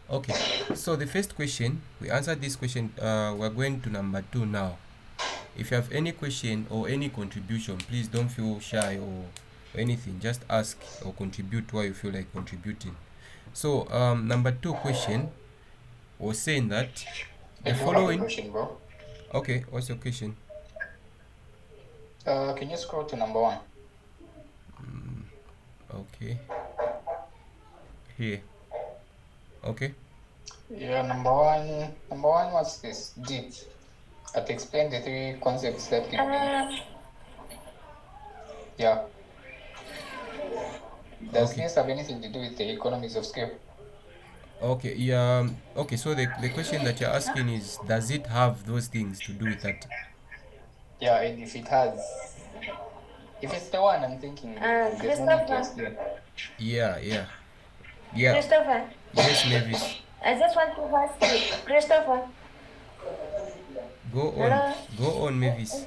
Okay, so the first question, we answered this question. We're going to number 2 now. If you have any question or any contribution, please don't feel shy or anything. Just ask or contribute what you feel like contributing. So, number 2 question was saying that I the do have a following. question, bro. Okay, what's your question? Can you scroll to number 1? Okay, here. Okay. Yeah, number one was this did. I've explained the three concepts that can be. Yeah. Does Okay. this have anything to do with the economies of scale? Okay. Yeah. Okay. So the question that you're asking is, does it have those things to do with that? Yeah, and if it's the one I'm thinking, there's no need to Christopher, explain. Yeah. Yeah. Yeah. Christopher, Yes, Mavis. I just want to ask you, Christopher, Go on. hello, Go on, Mavis.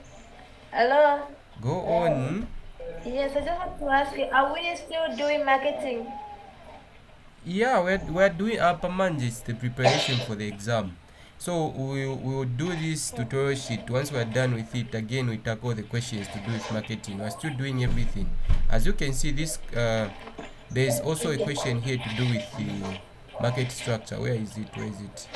hello. Go on. Yes, I just want to ask you, are we still doing marketing? Yeah, we're doing upper managers the preparation for the exam. So we will do this tutorial sheet. Once we're done with it, again we tackle the questions to do with marketing. We're still doing everything. As you can see, this there's also a question here to do with the market structure. Where is it? Where is it?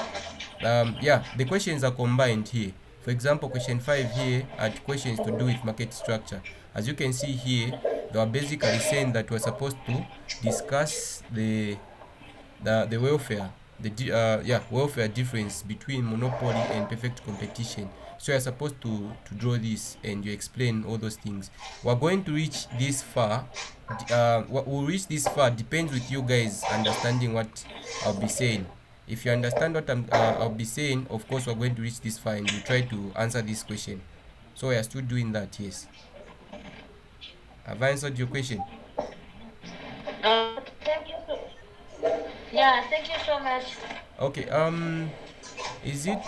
Yeah, the questions are combined here. For example, question 5 here had questions to do with market structure. As you can see here, they are basically saying that we're supposed to discuss the welfare, welfare difference between monopoly and perfect competition. So you're supposed to draw this and you explain all those things. We're going to reach this far. What we'll reach this far depends with you guys understanding what I'll be saying. If you understand what I'll be saying, of course we're going to reach this far and we try to answer this question. So we are still doing that. Yes. Have I answered your question? Thank you so. Yeah, thank you so much. Okay. Is it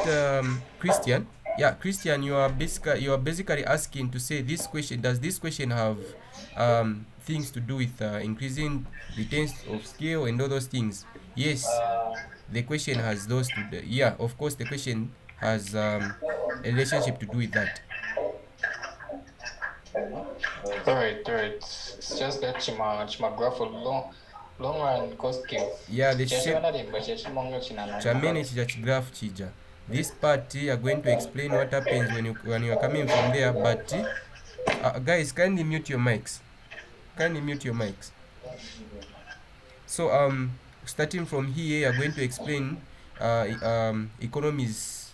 Christian? Yeah, Christian, you are basically asking to say this question. Does this question have things to do with increasing returns of scale and all those things? Yes, the question has those to. Yeah, of course, the question has a relationship to do with that. Alright. It's just that chima graph long run cost give. Yeah, the shape. Chashona de chimongo Chamene chinana. chija graph chija. This part are going to explain what happens when you are coming from there. But guys, kindly mute your mics. Kindly mute your mics. So starting from here, you're going to explain economies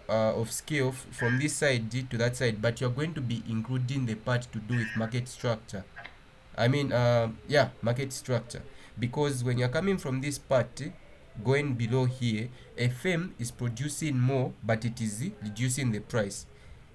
of scale from this side to that side, but you're going to be including the part to do with market structure. I mean, yeah, market structure. Because when you're coming from this part, going below here, a firm is producing more, but it is reducing the price.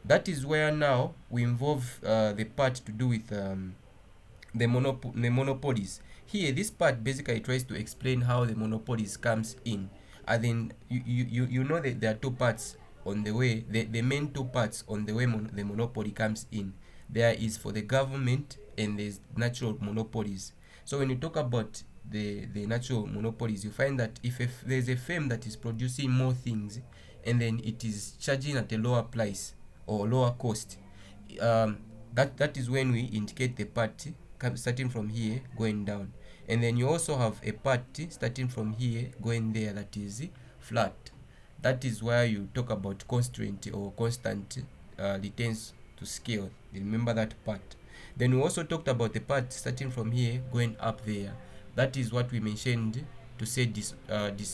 That is where now we involve the part to do with the monopolies. Here, this part basically tries to explain how the monopolies comes in. And then you know that there are two parts on the way. The main two parts on the way the monopoly comes in. There is for the government and there's natural monopolies. So when you talk about the natural monopolies, you find that if there's a firm that is producing more things and then it is charging at a lower price or lower cost, um, that is when we indicate the part starting from here going down, and then you also have a part starting from here going there that is flat. That is where you talk about constraint or constant returns to scale. Remember that part. Then we also talked about the part starting from here going up there. That is what we mentioned to say this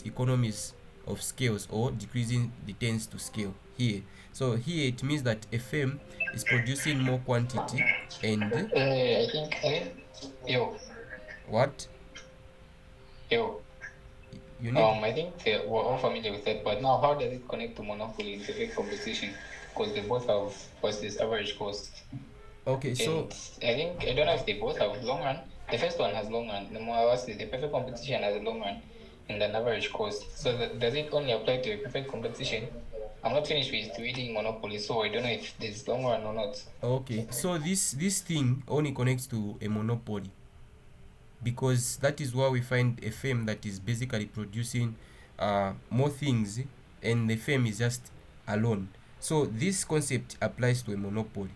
economies of scales or decreasing returns to scale here. So here it means that a firm is producing more quantity and I think yo what yo. you need. I think we're all familiar with that, but now how does it connect to monopoly and perfect competition? Because they both have what's this average cost, Okay, so and I don't know if they both have long run. The first one has long run. The more what's the perfect competition has a long run and an average cost. So does it only apply to a perfect competition? I'm not finished with reading monopoly, so I don't know if there's long run or not. okay, so this thing only connects to a monopoly. because that is where we find a firm that is basically producing more things, and the firm is just alone. So this concept applies to a monopoly.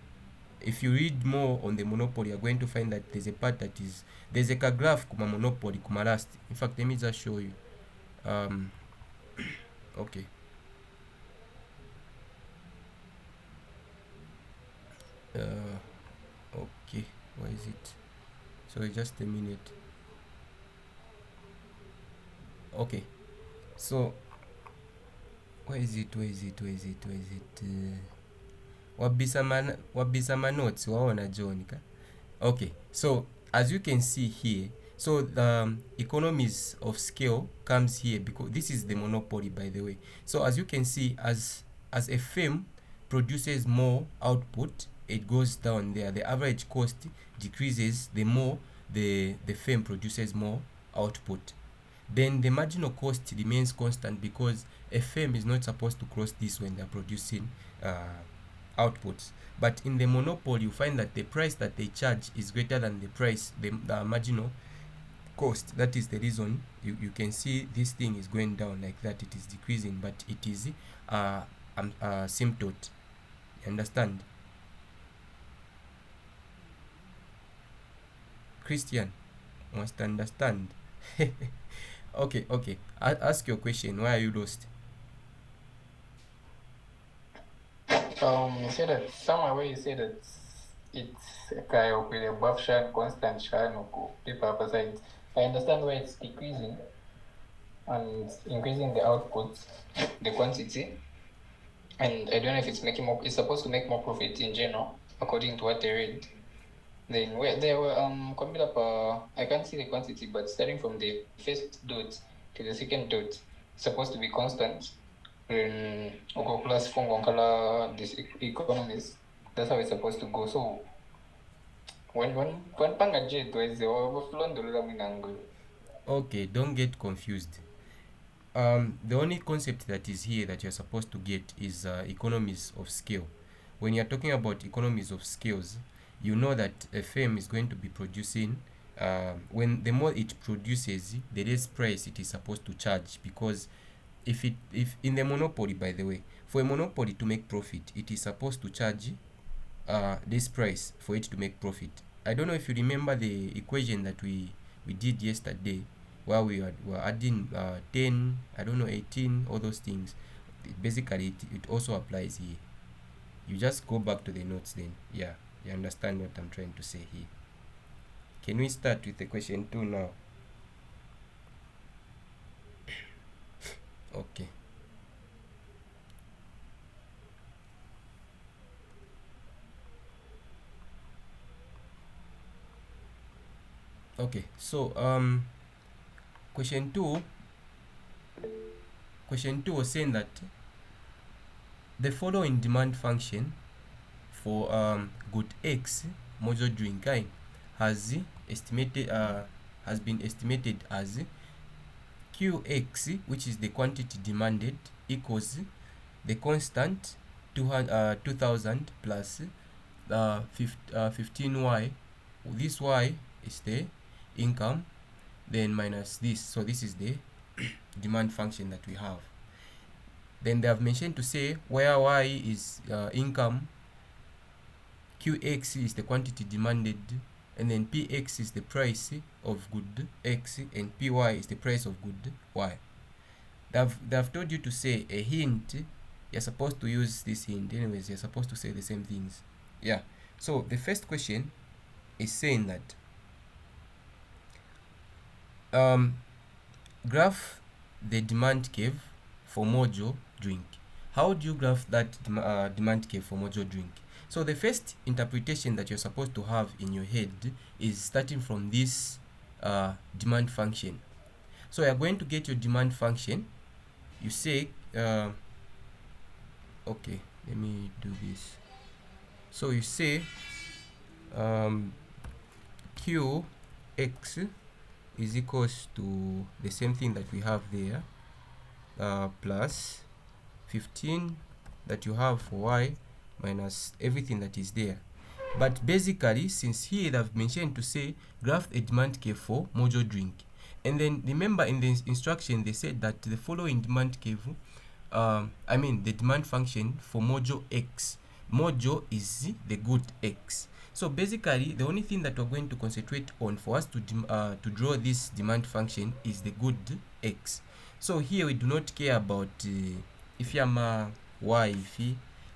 If you read more on the monopoly, you're going to find that there's a part that is, there's a graph kuma monopoly kuma last. In fact, let me just show you. um okay. Okay, where is it? Sorry, just a minute. Okay, so where is it? Wabisa notes waona John ka. Okay, so as you can see here, so the economies of scale comes here because this is the monopoly, by the way. So as you can see, as a firm produces more output, it goes down there. The average cost decreases the more the firm produces more output. Then the marginal cost remains constant because a firm is not supposed to cross this when they're producing outputs. But in the monopoly, you find that the price that they charge is greater than the marginal cost. That is the reason you can see this thing is going down like that. It is decreasing, but it is asymptote. You understand? Christian must understand. Okay. Ask your question. Why are you lost? You said that somewhere where you said that it's a kind of with a buff shine, constant shine or paper opposite. I understand why it's decreasing and increasing the output, the quantity. And I don't know if it's making more, it's supposed to make more profit in general, according to what I read. Then where there were computer I can't see the quantity, but starting from the first dot to the second dot, it's supposed to be constant. Oko plus fungo color this economies. That's how it's supposed to go. So when panga jet was the overflow minango. Okay, don't get confused. The only concept that is here that you're supposed to get is economies of scale. When you're talking about economies of scales, you know that a firm is going to be producing, when the more it produces, the less price it is supposed to charge. Because if in the monopoly, by the way, for a monopoly to make profit, it is supposed to charge this price for it to make profit. I don't know if you remember the equation that we did yesterday, where were adding 10, I don't know, 18, all those things. Basically, it also applies here. You just go back to the notes then. Yeah, you understand what I'm trying to say here. Can we start with the question 2 now? Okay. Okay, so question 2 was saying that the following demand function for good X module during kind has been estimated as Qx, which is the quantity demanded, equals the constant 2000 plus 15y. This y is the income, then minus this. So this is the demand function that we have. Then they have mentioned to say where y is income, Qx is the quantity demanded, and then Px is the price of good X, and Py is the price of good Y. They've told you to say a hint. You're supposed to use this hint. Anyways, you're supposed to say the same things. Yeah. So the first question is saying that graph the demand curve for mojo drink. How do you graph that demand curve for mojo drink? So the first interpretation that you're supposed to have in your head is starting from this demand function. So you're going to get your demand function. You say, okay, let me do this. So you say Qx is equals to the same thing that we have there, plus 15 that you have for y minus everything that is there. But basically, since here they've mentioned to say graph a demand curve for mojo drink, and then remember in the instruction they said that the following demand curve, the demand function for mojo x, mojo is the good x. So basically the only thing that we're going to concentrate on for us to draw this demand function is the good x. So here we do not care about if yama y if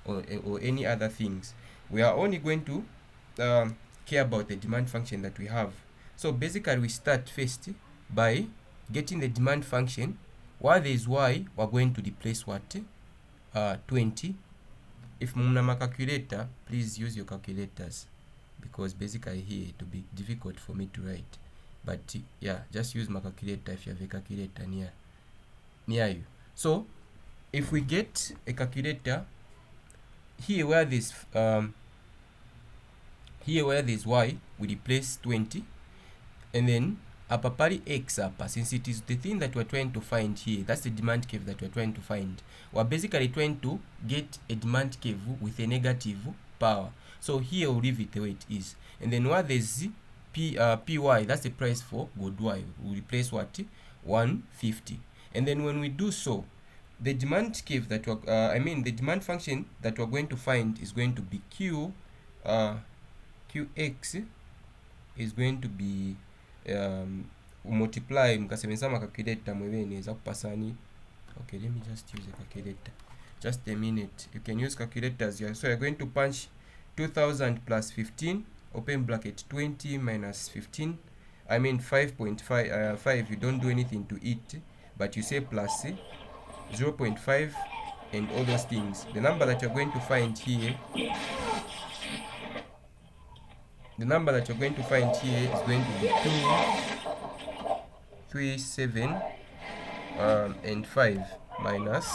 or any other things. We are only going to care about the demand function that we have. So basically we start first by getting the demand function. While there is y, we're going to replace what? 20. If muna calculator, please use your calculators, because basically here it will be difficult for me to write. But yeah, just use my calculator if you have a calculator near you. So if we get a calculator, here where this y, we replace 20, and then apapari x apa, since it is the thing that we're trying to find here, that's the demand curve that we're trying to find. We're basically trying to get a demand curve with a negative power. So here we'll leave it the way it is, and then what there's py, that's the price for good y, we'll replace what? 150. And then when we do so, the demand curve that the demand function that we're going to find is going to be qx is going to be multiply mukasebenzesa calculator mwebeneza kupasani. Okay, let me just use a calculator, just a minute. You can use calculators here. So you're going to punch 2000 plus 15 open bracket 20 minus 15, 5.5 5. You don't do anything to it, but you say plus 0.5 and all those things. The number that you're going to find here, is going to be 237 and 5 minus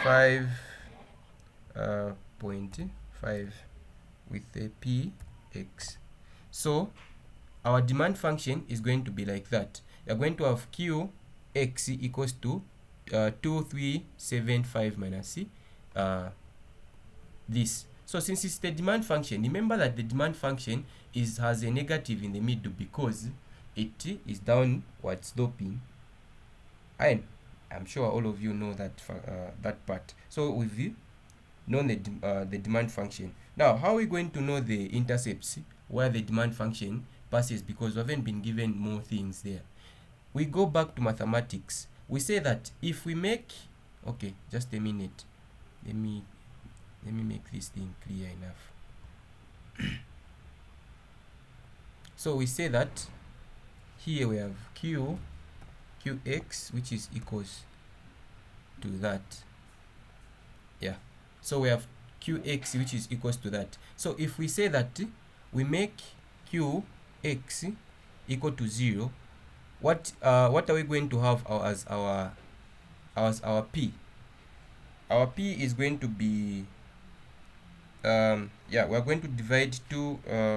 5.5 with a px. So our demand function is going to be like that. You're going to have qx equals to 2375 minus this. So since it's the demand function, remember that the demand function has a negative in the middle because it is downward sloping. And I'm sure all of you know that that part. So we've known the demand function. Now, how are we going to know the intercepts where the demand function passes, because we haven't been given more things there? We go back to mathematics. We say that if we make, okay, just a minute. Let me make this thing clear enough. So we say that here we have qx, which is equals to that. Yeah. So we have qx, which is equals to that. So if we say that we make qx equal to 0, what are we going to have as our p? Our p is going to be we're going to divide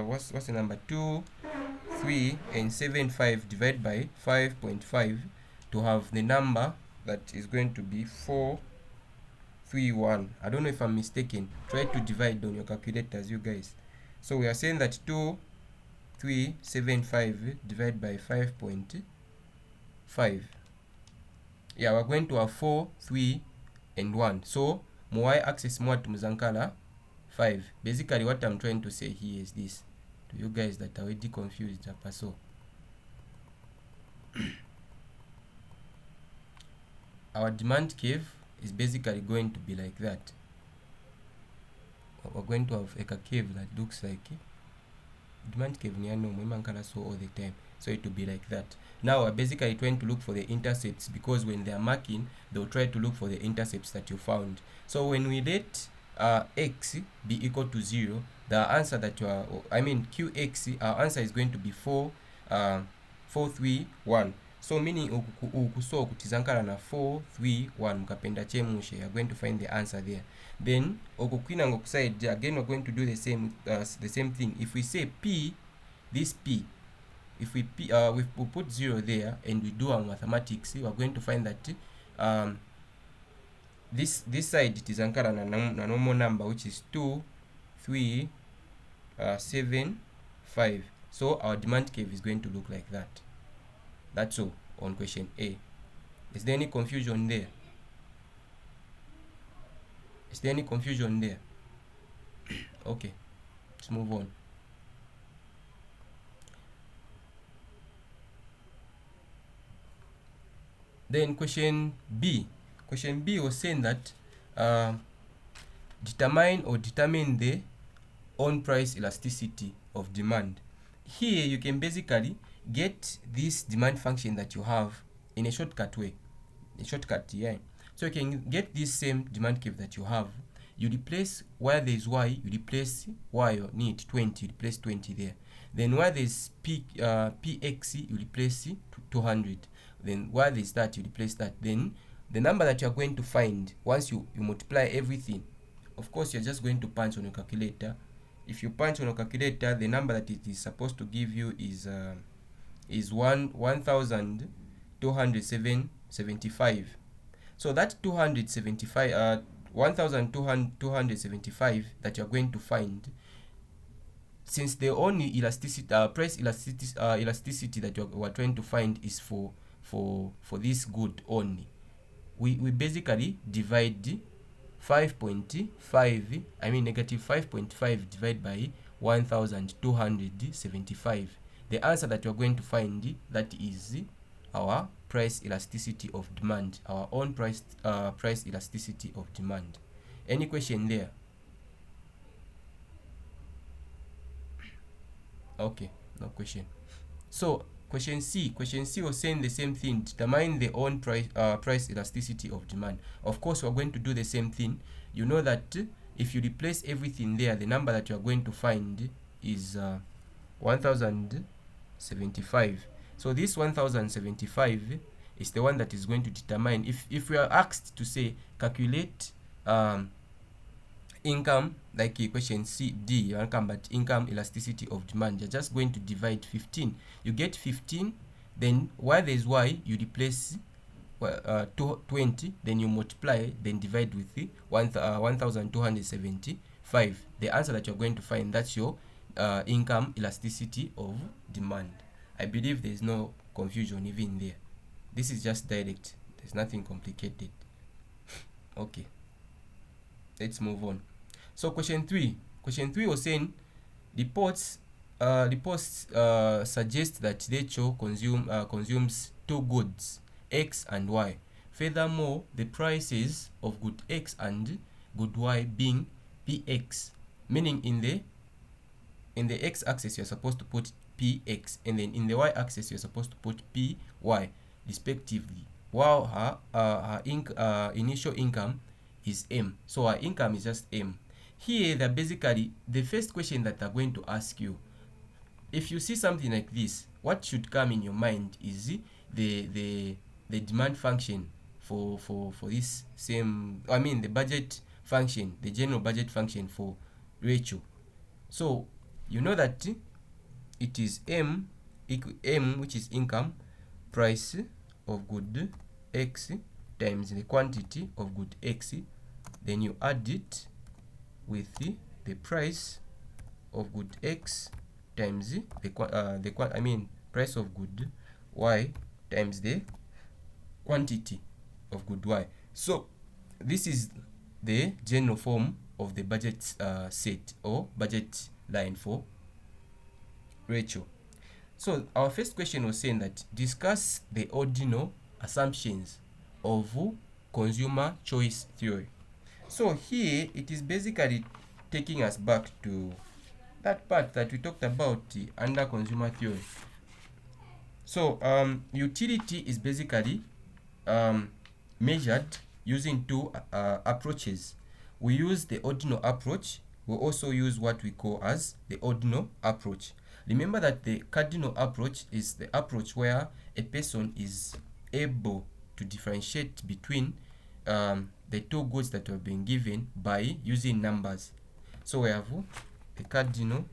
what's the number, 2, 3 and 7, 5, divide by 5.5 to have the number that is going to be 431. I don't know if I'm mistaken. Try to divide on your calculators, you guys. So we are saying that 2375 divided by 5.5. Yeah, we're going to have 4, 3 and 1. So y axis mwatu muzankala 5. Basically what I'm trying to say here is this to you guys that are already confused. So our demand curve is basically going to be like that. We're going to have a curve that looks like demand curve so all the time. So it will be like that. Now we're basically trying to look for the intercepts, because when they are marking, they'll try to look for the intercepts that you found. So when we let x be equal to 0, the answer that you are, qx, our answer is going to be 431. So meaning ukuso kutizankala na 431 mukapenda chemushe, you are going to find the answer there. Then okukwina ngokuside again, we're going to do the same thing. If we say p, this p, if we put 0 there and we do our mathematics, we are going to find that this side it is ankara na normal number, which is 2, 3, 7 5. So our demand curve is going to look like that. That's all on question A. Is there any confusion there? Is there any confusion there? Okay, let's move on. Then question B. Question B was saying that uh, determine the on price elasticity of demand. Here you can basically get this demand function that you have in a shortcut way. A shortcut, yeah. So you can get this same demand curve that you have. You replace where there is y, you replace y you need 20, you replace 20 there. Then where there is px, you replace 200. Then where there is that, you replace that. Then the number that you are going to find once you multiply everything, of course you're just going to punch on your calculator. If you punch on your calculator, the number that it is supposed to give you is 1275. So that 1275 that you're going to find, since the only price elasticity that we're trying to find is for this good only, we basically divide 5.5, I mean negative 5.5 divided by 1275. The answer that you're going to find, that is our price elasticity of demand, our own price elasticity of demand. Any question there? Okay, no question. So question C was saying the same thing. Determine the own price elasticity of demand. Of course, we're going to do the same thing. You know that if you replace everything there, the number that you are going to find is 1075. So this 1075 is the one that is going to determine, if we are asked to say calculate income, like question C, D, income, but income elasticity of demand, you're just going to divide 15. You get 15, then where there is y, you replace 20, then you multiply, then divide with the 1275. The answer that you're going to find, that's your income elasticity of demand. I believe there is no confusion even there. This is just direct. There's nothing complicated. Okay, let's move on. So question 3 was saying reports suggest that nature consumes two goods, X and Y. Furthermore, the prices of good X and good Y being Px, meaning in the x-axis you're supposed to put Px, and then in the y-axis you're supposed to put Py respectively, while her initial income is M. So our income is just M. Here, they're basically, the first question that they're going to ask you, if you see something like this, what should come in your mind is the demand function for this same, I mean the budget function, the general budget function for Rachel. So you know that it is M, which is income, price of good X times the quantity of good X, then you add it with the price of good X times price of good Y times the quantity of good Y. So this is the general form of the budget set or budget line for Rachel. So our first question was saying that discuss the ordinal assumptions of consumer choice theory. So here it is basically taking us back to that part that we talked about under consumer theory. So utility is basically measured using two approaches. We use the ordinal approach. We also use what we call as the ordinal approach. Remember that the cardinal approach is the approach where a person is able to differentiate between the two goods that have been given by using numbers. So we have the cardinal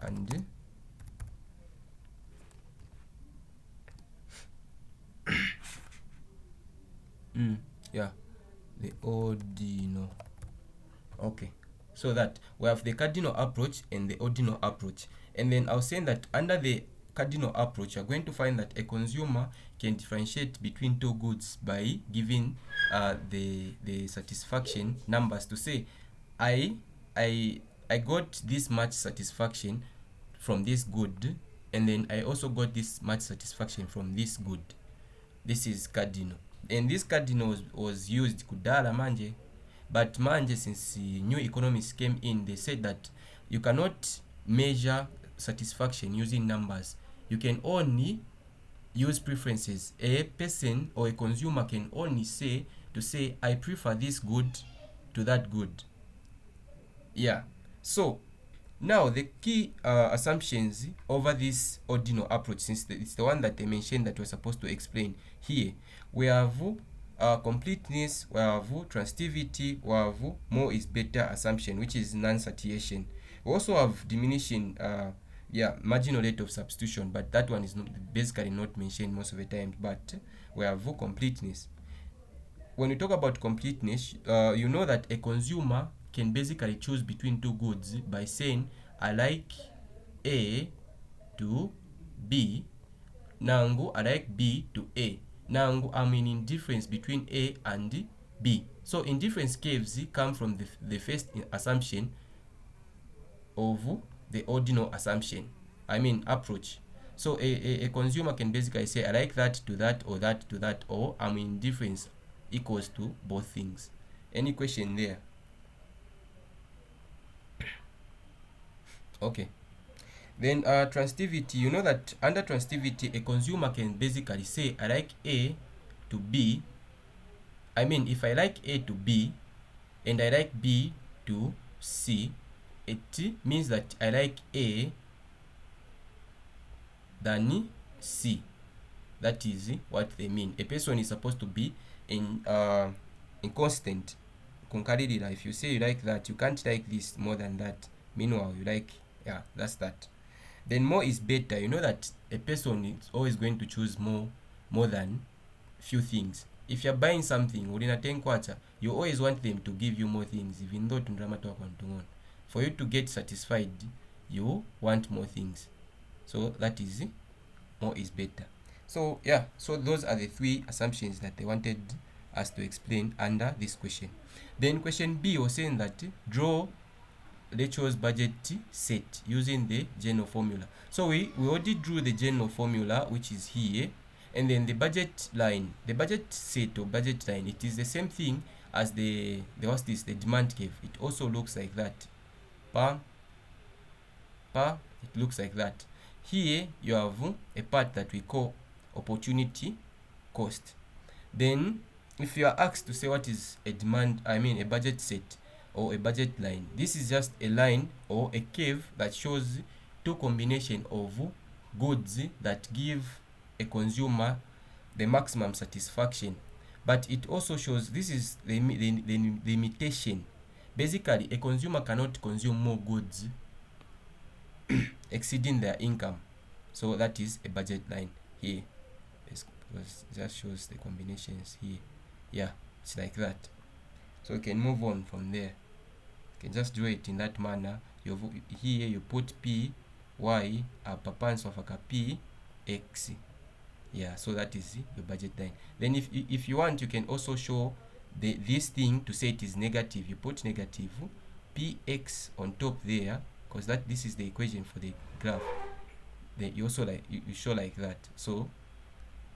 and the ordinal. Okay, so that we have the cardinal approach and the ordinal approach. And then I was saying that under the cardinal approach, you're going to find that a consumer can differentiate between two goods by giving the satisfaction numbers to say, I I I got this much satisfaction from this good, and then I also got this much satisfaction from this good. This is cardinal, and this cardinal was used kudala manje, but manje, since new economists came in, they said that you cannot measure satisfaction using numbers. You can only use preferences. A person or a consumer can only say I prefer this good to that good. Yeah. So now the key assumptions over this ordinal approach, since it's the one that they mentioned that we're supposed to explain here, we have completeness, we have transitivity, we have more is better assumption, which is non-satiation. We also have diminishing marginal rate of substitution, but that one is not basically not mentioned most of the time. But we have completeness. When we talk about completeness, you know that a consumer can basically choose between two goods by saying, I like A to B, nangu I like B to A. Nangu I'm in indifference between A and B. So indifference caves come from the first assumption of the ordinal assumption. I mean approach. So a consumer can basically say, I like that to that, or that to that, or I'm indifference equals to both things. Any question there? Okay. Then transitivity, you know that under transitivity, a consumer can basically say, I like A to B. I mean, if I like A to B and I like B to C, it means that I like A than C. That is what they mean. A person is supposed to be in constant concurrently. If you say you like that, you can't like this more than that. Meanwhile, you like, yeah, that's that. Then more is better. You know that a person is always going to choose more than few things. If you're buying something within a 10 quarter, you always want them to give you more things, even though for you to get satisfied, you want more things. So that is more is better. So yeah, so those are the three assumptions that they wanted us to explain under this question. Then question B was saying that draw Rachel's budget set using the general formula. So we already drew the general formula, which is here, and then the budget line, the budget set or budget line, it is the same thing as the what's this, the demand curve. It also looks like that. It looks like that. Here you have a part that we call opportunity cost. Then if you are asked to say what is a budget set or a budget line, this is just a line or a curve that shows two combination of goods that give a consumer the maximum satisfaction, but it also shows this is the limitation. Basically, a consumer cannot consume more goods exceeding their income. So that is a budget line here. It just shows the combinations here. Yeah, it's like that. So you can move on from there. You can just do it in that manner. Here you put P, Y, papan's of P, X. Yeah, so that is your budget line. Then if you want, you can also show this thing to say it is negative. You put negative Px on top there, because this is the equation for the graph. Then you also you show like that. So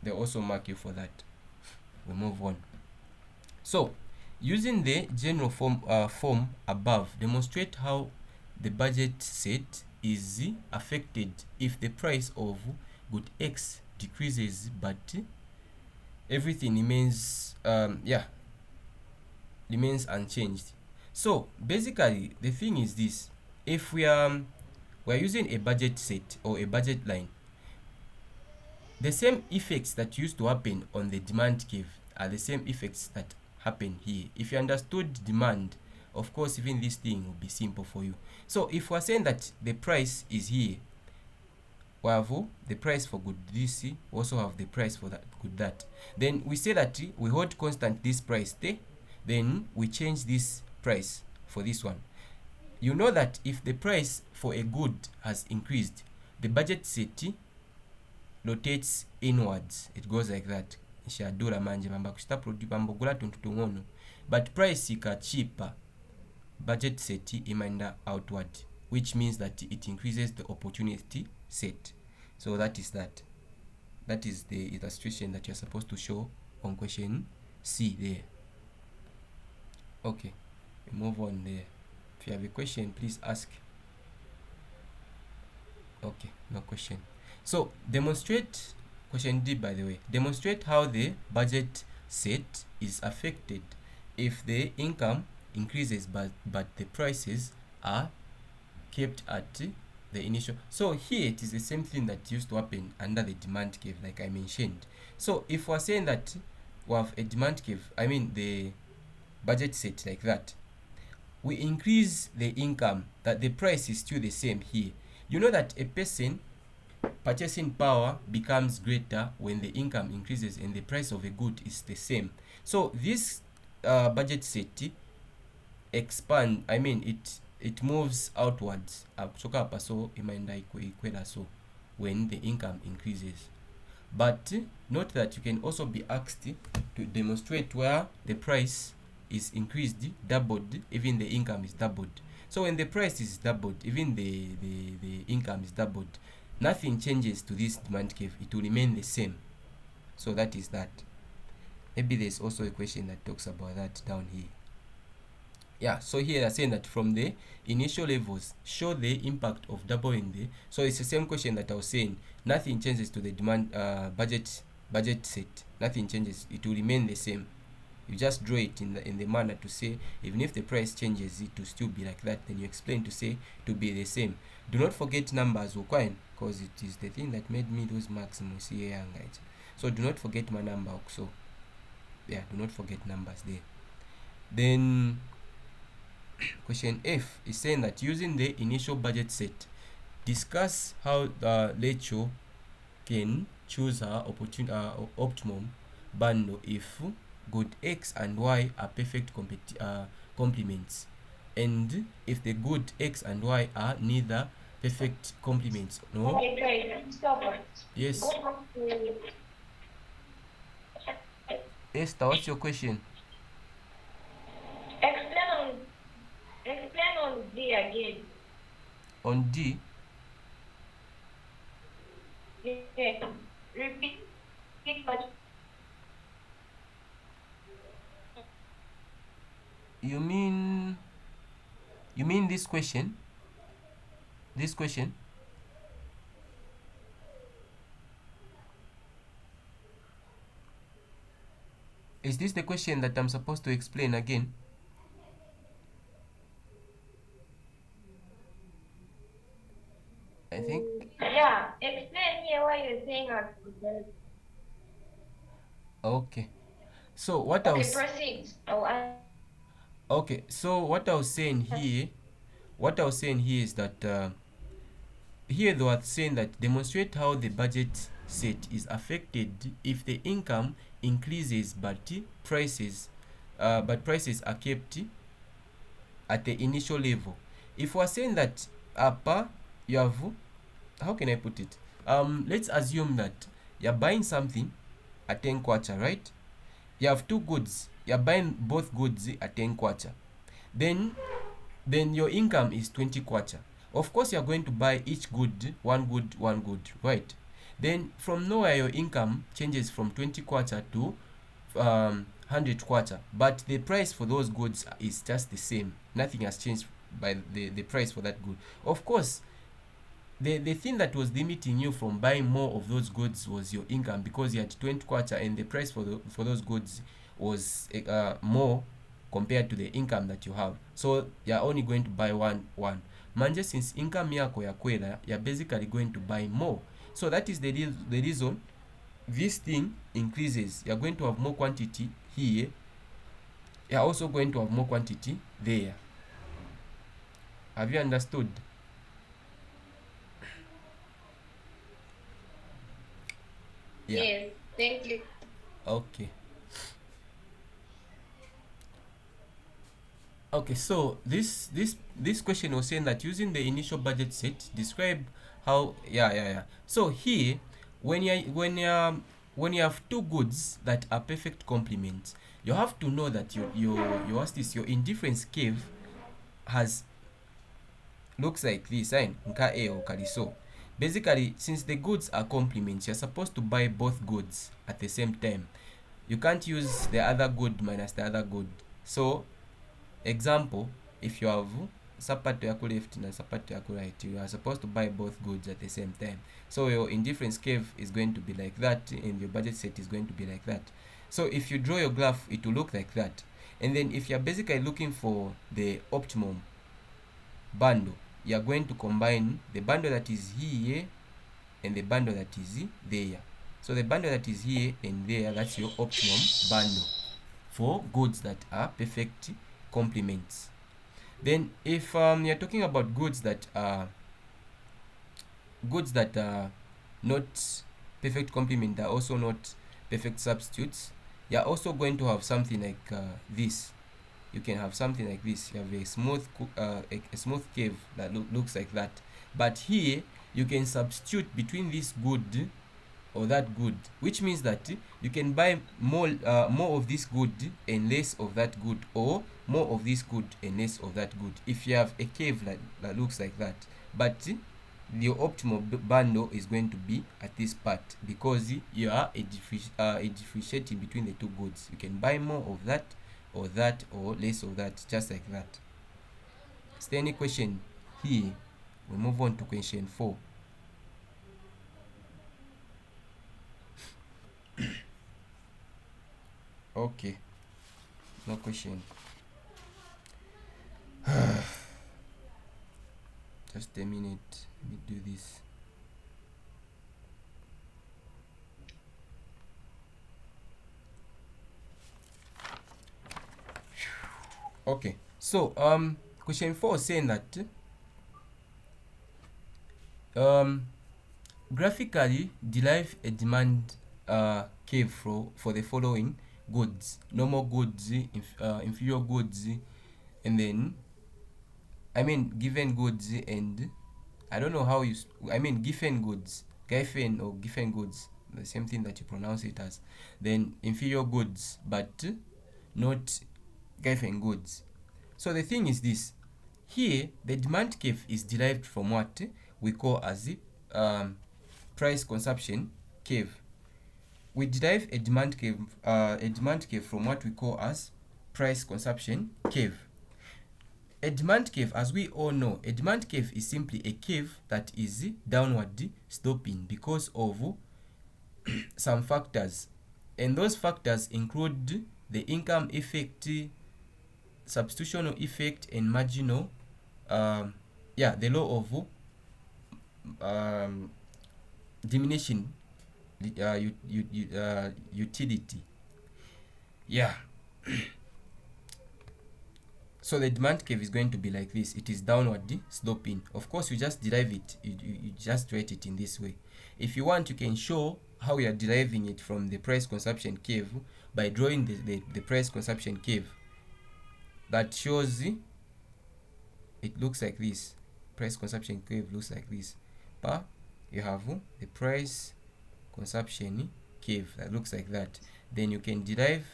they also mark you for that. We move on. So using the general form above, demonstrate how the budget set is affected if the price of good X decreases but everything remains remains unchanged. So basically the thing is this: if we're using a budget set or a budget line, the same effects that used to happen on the demand curve are the same effects that happen here. If you understood demand, of course even this thing will be simple for you. So if we're saying that the price is here, we have the price for good this, we also have the price for that good that. Then we say that we hold constant this price there. then we change this price for this one. You know that if the price for a good has increased, the budget set rotates inwards. It goes like that. Nshadula manje mamba kushita pambogula tuntu tung'ono, but price ika cheaper, budget set imaenda outward, which means that it increases the opportunity set. So that is that. That is the illustration that you're supposed to show on question C there. Okay, we move on there. If you have a question, please ask. Okay, no question. So demonstrate, question D by the way, demonstrate how the budget set is affected if the income increases but the prices are kept at the initial. So here it is the same thing that used to happen under the demand curve, like I mentioned. So if we're saying that we have a demand curve, I mean the budget set like that, we increase the income, that the price is still the same here. You know that a person purchasing power becomes greater when the income increases and the price of a good is the same. So this budget set expand, I mean it moves outwards kutoka hapa, so imaenda ikwela so when the income increases. But note that you can also be asked to demonstrate where the price is increased, doubled, even the income is doubled. So when the price is doubled, even the income is doubled, nothing changes to this demand curve, it will remain the same. So that is that. Maybe there's also a question that talks about that down here. Yeah, so here they're saying that from the initial levels, show the impact of doubling the. So it's the same question that I was saying. Nothing changes to the demand budget set. Nothing changes. It will remain the same. You just draw it in the manner to say even if the price changes, it will still be like that. Then you explain to say to be the same. Do not forget numbers, because it is the thing that made me lose marks here, guys. So do not forget my number. So yeah, do not forget numbers there. Then question F is saying that using the initial budget set, discuss how Lecho can choose her optimum bundle if good X and Y are perfect complements, and if the good X and Y are neither perfect complements. No? Okay, great. Stop. Yes. Go back to Esther, what's your question? explain on D again. On D, Yeah. Repeat what you mean this question? This question? Is this the question that I'm supposed to explain again? I think. Yeah, explain here what you're saying. Okay. So what I Okay, was. proceed. Okay. So what I was saying here is that here they were saying that demonstrate how the budget set is affected if the income increases but prices are kept at the initial level. If we're saying that upper, you have, how can I put it? Let's assume that you're buying something at 10 kwacha, right? You have two goods. You're buying both goods at 10 kwacha. Then your income is 20 kwacha. Of course, you're going to buy each good, one good, right? Then from nowhere, your income changes from 20 kwacha to 100 kwacha, but the price for those goods is just the same. Nothing has changed by the price for that good. Of course, the thing that was limiting you from buying more of those goods was your income, because you had 20 kwacha and the price for those goods was more compared to the income that you have. So you're only going to buy one. Manje, since income yako ya kwela, you're basically going to buy more. So that is the reason this thing increases. You're going to have more quantity here. You're also going to have more quantity there. Have you understood? Yeah. Yes, thank you. Okay. Okay, so this question was saying that using the initial budget set, describe how. Yeah. So here, when you have two goods that are perfect complements, you have to know that your indifference curve has looks like this, right? Nka A or kali so. Basically, since the goods are complements, you're supposed to buy both goods at the same time. You can't use the other good minus the other good. So example, if you have sapato yako left na sapato yako right, you are supposed to buy both goods at the same time. So your indifference curve is going to be like that, and your budget set is going to be like that. So if you draw your graph, it will look like that. And then if you're basically looking for the optimum bundle, you are going to combine the bundle that is here and the bundle that is there. So the bundle that is here and there, that's your optimum bundle for goods that are perfect complements. Then if you're talking about goods that are not perfect complement, are also not perfect substitutes, you're also going to have something like this. You can have something like this. You have a smooth curve that looks like that. But here you can substitute between this good or that good, which means that you can buy more of this good and less of that good, or more of this good and less of that good, if you have a curve that looks like that. But the optimal bundle is going to be at this part, because you are a differentiating between the two goods. You can buy more of that or less of that, just like that. Is there any question here? We move on to question 4. Okay, no question. Just a minute, let me do this. Okay, so question 4 is saying that graphically derive a demand curve for the following goods: normal goods, inferior goods, and then given goods, and I don't know how given goods, given or given goods, the same thing that you pronounce it as. Then inferior goods, but not given goods. So the thing is this: here the demand curve is derived from what we call as the price consumption curve. We derive a demand curve from what we call as price consumption curve. A demand curve, as we all know, a demand curve is simply a curve that is downward sloping because of some factors, and those factors include the income effect, substitutional effect, and marginal the law of diminishing utility. Yeah. So the demand curve is going to be like this. It is downward sloping. Of course, you just derive it. You just write it in this way. If you want, you can show how you are deriving it from the price consumption curve by drawing the price consumption curve. That shows it looks like this. Price consumption curve looks like this. But you have the price consumption curve that looks like that. Then you can derive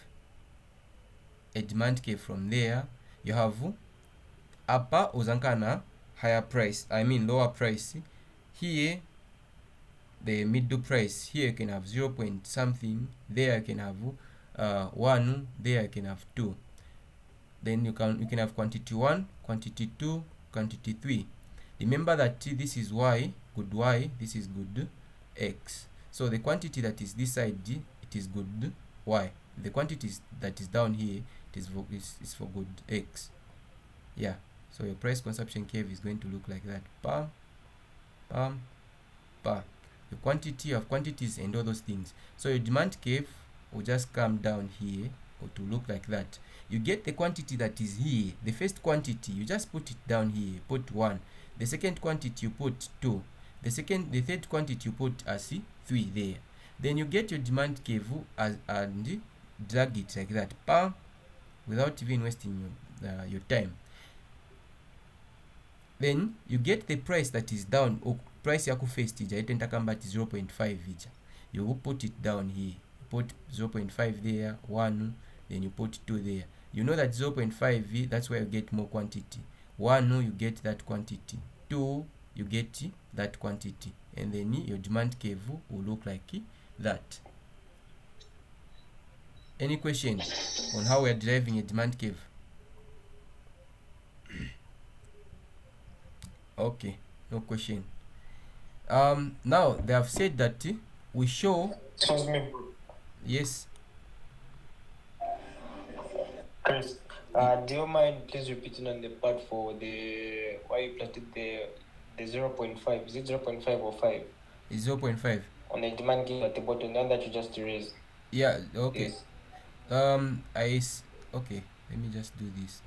a demand curve from there. You have upper uzankana higher price, lower price. Here the middle price. Here you can have 0 point something, there you can have 1, there you can have 2. Then you can have quantity 1, quantity 2, quantity 3. Remember that this is y, good y, this is good x. So the quantity that is this side, it is good y. The quantity that is down here, it is for good x. Yeah. So your price consumption curve is going to look like that. Bam, bam, bam. You have quantities and all those things. So your demand curve will just come down here, or to look like that. You get the quantity that is here. The first quantity, you just put it down here, put 1. The second quantity, you put 2. The third quantity, you put as 3 there. Then you get your demand curve and drag it like that, bam, without even wasting your time. Then you get the price that is down, or price yaku first ija yetenta kamba ati 0.5 ija, you will put it down here, you put 0.5 there, 1, then you put 2 there. You know that 0.5, that's where you get more quantity. 1, you get that quantity. 2, you get that quantity. And then your demand curve will look like that. Any question on how we are deriving a demand curve? Okay, no question. Now they have said that we show. Excuse me, bro. Yes. Chris, do you mind please repeating on the part for the why you plotted the 0.5? Is it 0.5 or 5? It's 0.5. On the demand give at the bottom, the one that you just erased. Yeah, okay. Yes. Okay, let me just do this.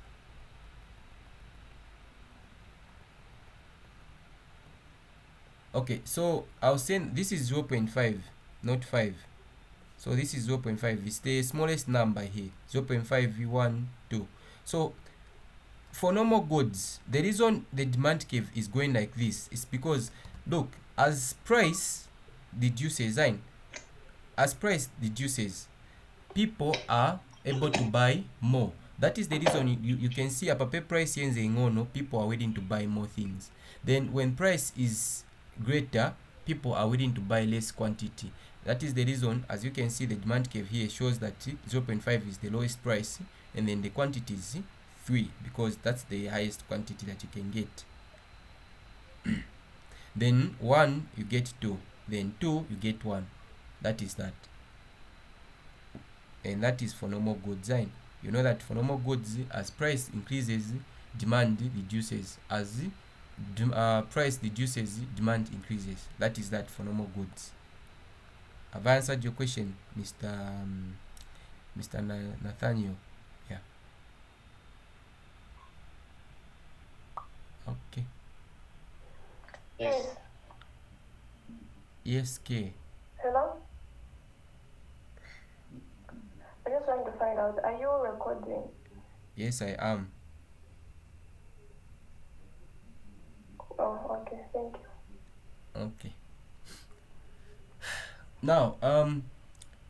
Okay, so I was saying this is 0.5, not 5. So this is 0.5. It's the smallest number here. 0.5, 1, 2. So for normal goods, the reason the demand curve is going like this is because, look, as price reduces, people are able to buy more. That is the reason you can see a paper price yenze ngono, people are willing to buy more things. Then when price is greater, people are willing to buy less quantity. That is the reason, as you can see, the demand curve here shows that 0.5 is the lowest price, and then the quantity is 3, because that's the highest quantity that you can get. Then 1 you get 2, then 2 you get 1. That is that. And that is for normal goods. You know that for normal goods, as price increases, demand reduces. As price reduces, demand increases. That is that for normal goods. Have I answered your question, Mr. Nathaniel? Yeah. Okay. Yes. Yes, K. Hello? I just want to find out, are you recording? Yes, I am. Oh, okay, thank you. Okay. Now,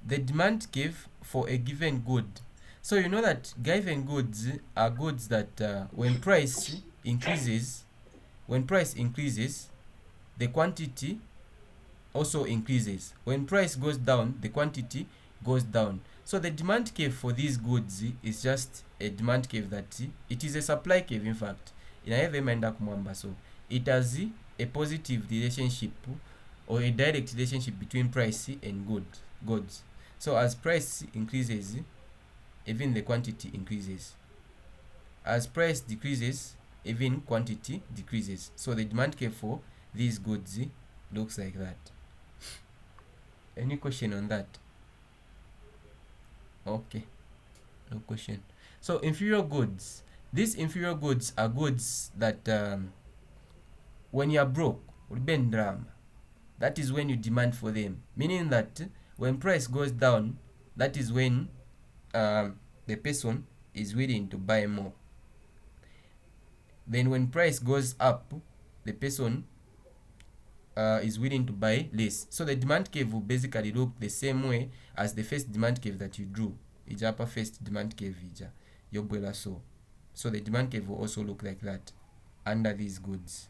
the demand curve for a given good. So you know that given goods are goods that when price increases, the quantity also increases. When price goes down, the quantity goes down. So the demand curve for these goods is just a demand curve that it is a supply curve, in fact. So it has a positive relationship or a direct relationship between price and goods. So as price increases, even the quantity increases. As price decreases, even quantity decreases. So the demand curve for these goods looks like that. Any question on that? Okay, no question. So inferior goods. These inferior goods are goods that when you are broke, that is when you demand for them. Meaning that when price goes down, that is when the person is willing to buy more. Then when price goes up, the person is willing to buy less. So the demand curve will basically look the same way as the first demand curve that you drew. Ijapa first demand curve ija. Yobwela so. So the demand curve will also look like that under these goods.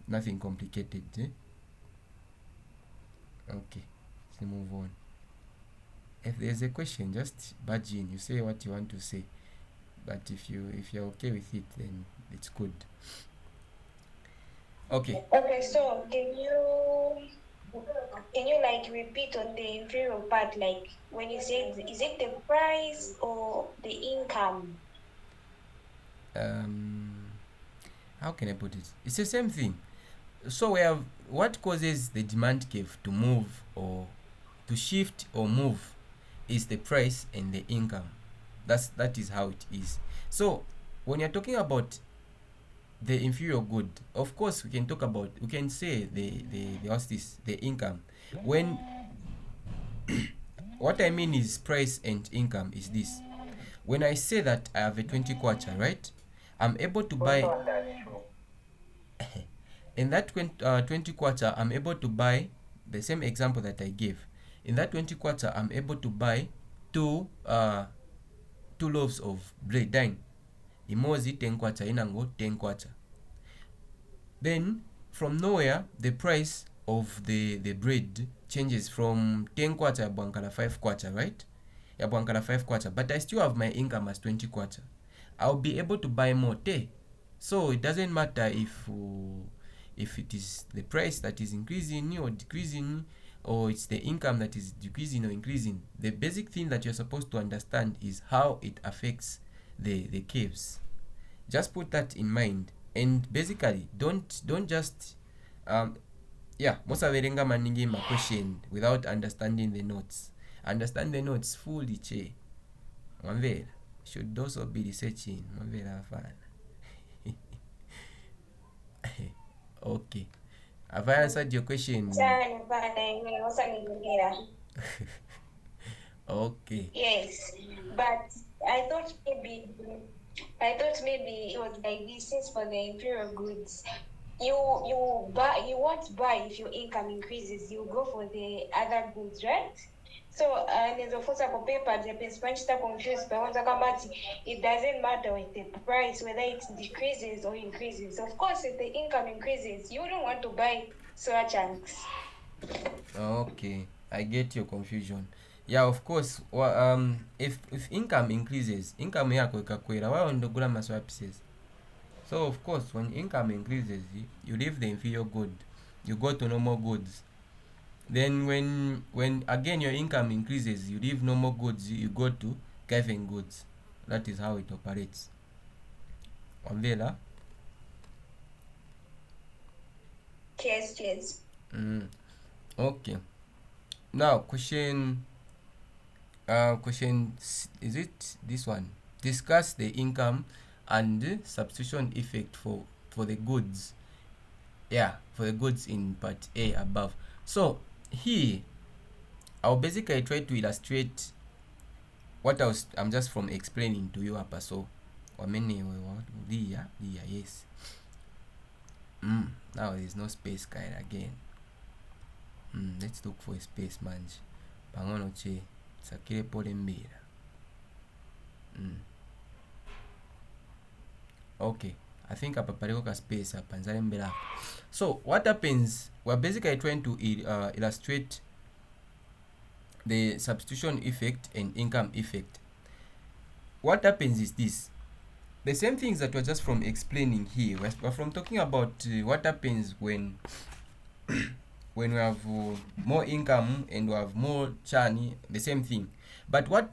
Nothing complicated. Okay, let's move on. If there's a question, just budge in. You say what you want to say. But if you're okay with it, then it's good. Okay. Okay, so can you like repeat on the inferior part, like when you say, is it the price or the income? How can I put it? It's the same thing. So we have what causes the demand curve to move or to shift or move is the price and the income. That is how it is. So when you're talking about the inferior good, of course we can say the income. When what I mean is price and income is this. when I say that I have a 20 kwacha, right, I'm able to buy in that 20 kwacha, I'm able to buy the same example that I gave. In that 20 kwacha, I'm able to buy two loaves of bread. Dine imozi 10 kwacha, inango 10 kwacha. Then from nowhere, the price of the bread changes from 10 kwacha ya bwankala 5 kwacha, right? Ya bwankala 5 kwacha, but I still have my income as 20 kwacha. I'll be able to buy more tea. So it doesn't matter if it is the price that is increasing or decreasing, or it's the income that is decreasing or increasing. The basic thing that you're supposed to understand is how it affects the caves. Just put that in mind, and basically don't just mosaverenga maningi ma question without understanding the notes. Understand the notes fully, che mwamvera. Should also be researching, mwamvera afana. Okay, have I answered your question? Okay. Yes, but I thought maybe it was like this. Since for the inferior goods, you won't buy if your income increases. You go for the other goods, right? So nizofuta kwa paper the principal confused by it doesn't matter with the price whether it decreases or increases. Of course, if the income increases, you don't want to buy soya chunks. Okay, I get your confusion. Yeah, of course. If income increases, income yako ikakwera, why ondogula maswa pieces? So of course, when income increases, you leave the inferior good, you go to normal goods. Then when again your income increases, you leave normal goods, you go to Kevin goods. That is how it operates. Wambela? Yes. Okay. Now question is it this one? Discuss the income and the substitution effect for the goods. Yeah, for the goods in part A above. So here I'll basically try to illustrate what I'm just from explaining to you apa. So yes. Now there's no space guide again. Let's look for a space manje. Pangono che sakire pole mbira. Okay, I think apareko ka space apanzale mbira. So what happens, we're basically trying to illustrate the substitution effect and income effect. What happens is this: the same things that we're just from explaining here, we're from talking about what happens when when we have more income and we have more chani, the same thing. But what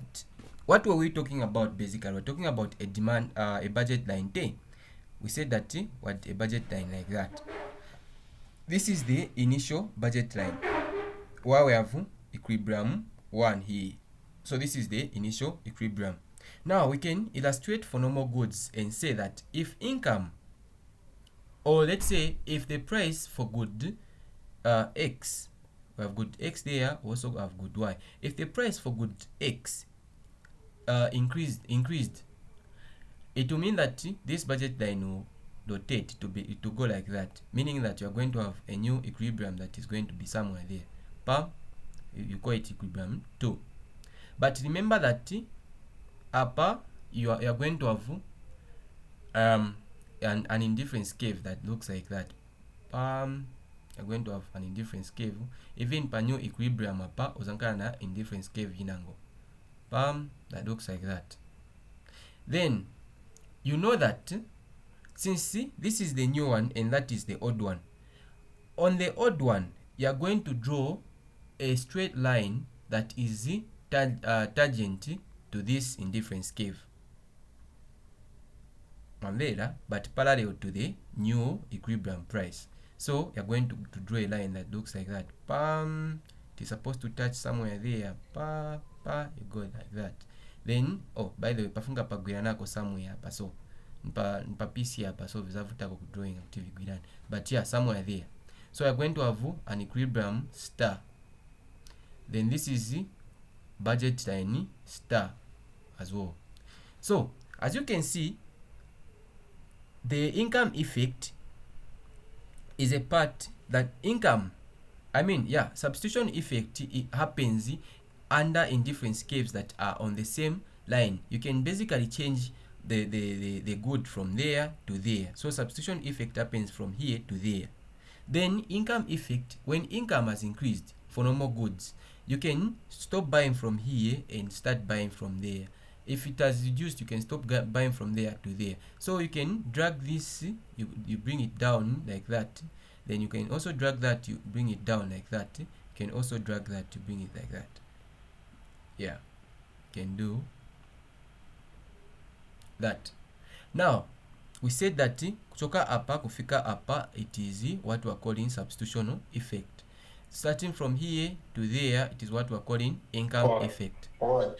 were we talking about basically? We're talking about a demand, a budget line. We said that what a budget line like that. This is the initial budget line where we have equilibrium 1 here. So this is the initial equilibrium. Now we can illustrate for normal goods and say that if income, or let's say if the price for good X, we have good X there, we also have good Y. If the price for good X increased, it will mean that this budget line will rotate to go like that, meaning that you are going to have a new equilibrium that is going to be somewhere there. You call it equilibrium 2. But remember that upper you are going to have an indifference curve that looks like that. You're going to have an indifference curve. Even per new equilibrium upper uzankana na indifference curve inango. That looks like that. Then you know that since this is the new one and that is the odd one, on the odd one you are going to draw a straight line that is tangent to this indifference curve, but parallel to the new equilibrium price. So you're going to draw a line that looks like that. It is supposed to touch somewhere there. You go like that. Then, oh, by the way, pafunga pagwiranako somewhere hapa. So npa PC hapa, so vizavuta kwa drawing active gwiran. But yeah, somewhere there. So you're going to have an equilibrium star. Then this is the budget line star as well. So as you can see, the income effect is a part that income, substitution effect, it happens under indifference curves that are on the same line. You can basically change the good from there to there. So substitution effect happens from here to there. Then income effect, when income has increased for normal goods, you can stop buying from here and start buying from there. If it has reduced, you can stop buying from there to there. So you can drag this, you bring it down like that. Then you can also drag that, you bring it down like that. You can also drag that to bring it like that. Yeah, you can do that. Now we said that kutoka hapa kufika hapa, it is what we are calling substitutional effect. Starting from here to there, it is what we are calling income effect. What?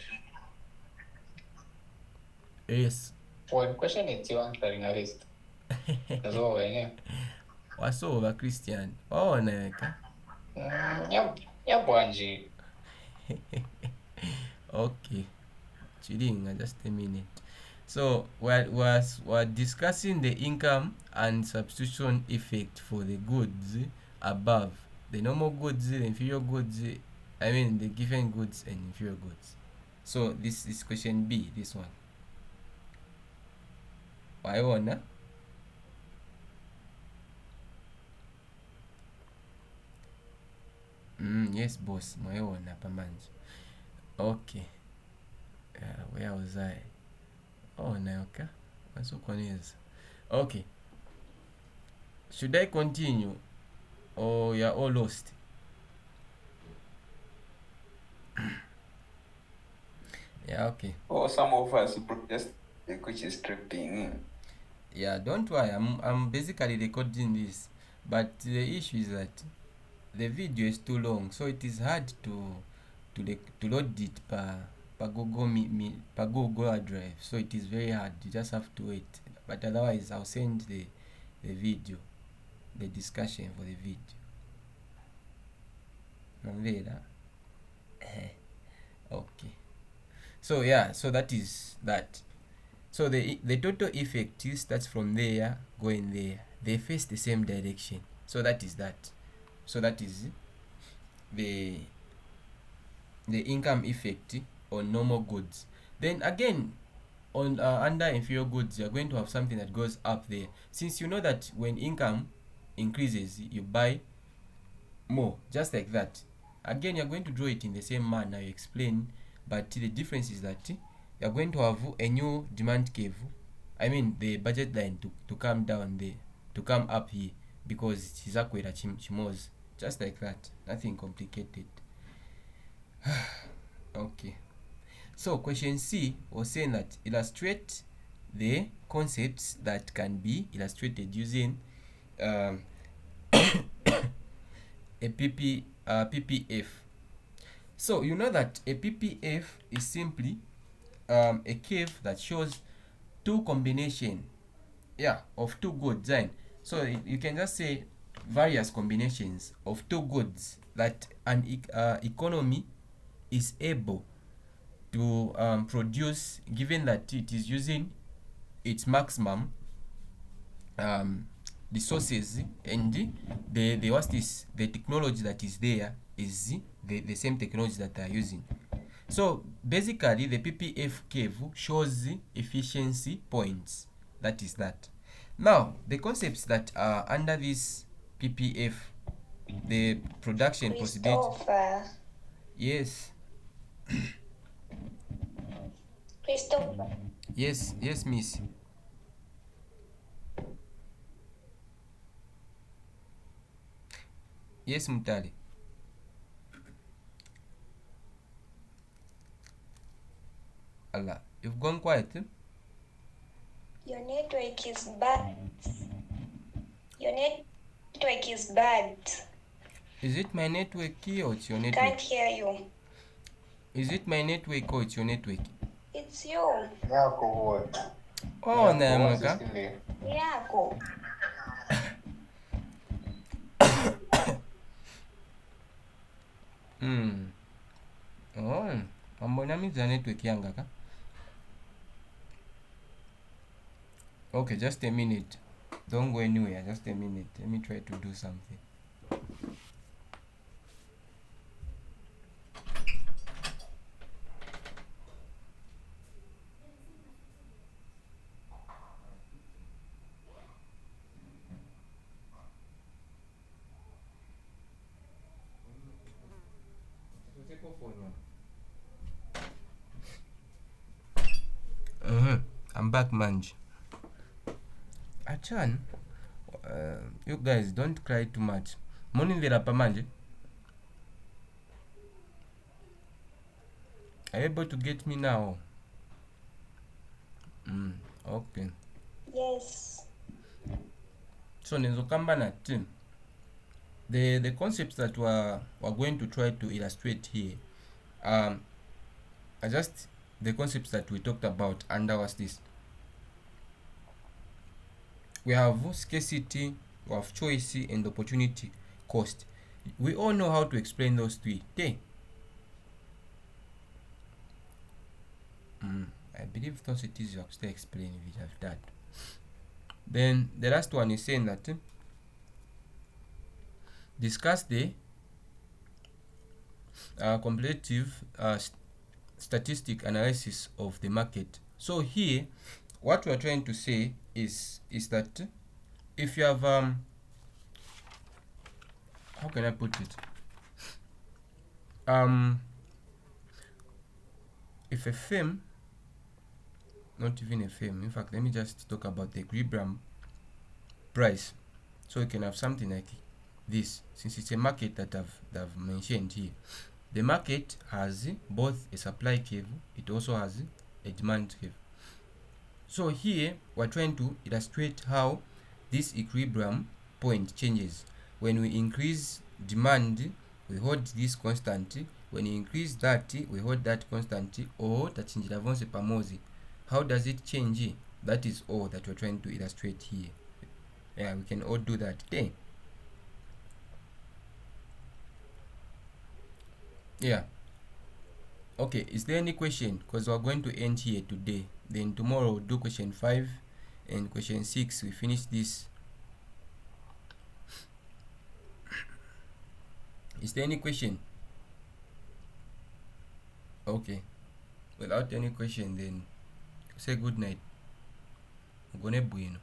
Yes. What question is you answering at least? That's all I know. Wasoba Christian. Oh, neka. Bwanji. Okay. Chilinga, just a minute. So we're discussing the income and substitution effect for the goods above. The normal goods, the inferior goods, the given goods and inferior goods. So this is question B, this one. Why one? Yes, boss. Mwaona pamanji. Okay. Where was I? Oh, Nayoka. Okay. Should I continue? Or you're all lost? Yeah, okay. Oh, some of us just which is tripping. Yeah, don't worry. I'm basically recording this, but the issue is that the video is too long, so it is hard to load it per Google Drive. So it is very hard. You just have to wait. But otherwise, I'll send the video, the discussion for the video. Okay. So yeah, so that is that. So the total effect starts from there going there. They face the same direction. So that is that. So that is the income effect on normal goods. Then again, on under inferior goods, you're going to have something that goes up there. Since you know that when income increases, you buy more, just like that. Again, you're going to draw it in the same manner you explain, but the difference is that you're going to have a new demand curve. The budget line to come down there, to come up here, because chizakwera chimozi, just like that. Nothing complicated. Okay. So question C was saying that illustrate the concepts that can be illustrated using a PPF. So you know that a PPF is simply a curve that shows two combination of two goods. So you can just say various combinations of two goods that an economy is able to produce, given that it is using its maximum resources, and the worst is the technology that is there is the same technology that they are using. So basically the PPF curve shows efficiency points. That is that. Now the concepts that are under this PPF, the production possibility. Christopher. Yes. Christopher. Yes, miss. Yes, Mutali. Allah, you've gone quiet. Your network is bad. Your network is bad. Is it my network key or it's your network? Can't hear you. Is it my network or it's your network? It's you. Oh, Namaka. Yako. Oh, ambona miza network yanga ka? Okay, just a minute. Don't go anywhere. Just a minute. Let me try to do something. I'm back, Manj. Achan, you guys don't cry too much. Morning there, Manje. Are you able to get me now? Okay. Yes. So Nenzokamba na team. The concepts that we're going to try to illustrate here are just the concepts that we talked about under was this. We have scarcity, we have choice, and opportunity cost. We all know how to explain those three. Okay. I believe those it is you have to explain if you have that. Then the last one is saying that discuss the comparative statistic analysis of the market. So here, what we are trying to say is that if you have how can I put it? If a firm, not even a firm, in fact, let me just talk about the equilibrium price. So you can have something like this, since it's a market that I've mentioned here. The market has both a supply curve, it also has a demand curve. So here we're trying to illustrate how this equilibrium point changes. When we increase demand, we hold this constant. When we increase that, we hold that constant, or tachinjira vonse pamozi. How does it change? That is all that we're trying to illustrate here. Yeah, we can all do that. Okay. Yeah. Okay, is there any question? Because we're going to end here today. Then tomorrow we'll do question 5 and question 6. We finish this. Is there any question? Okay. Without any question, then say good night. Gone bueno.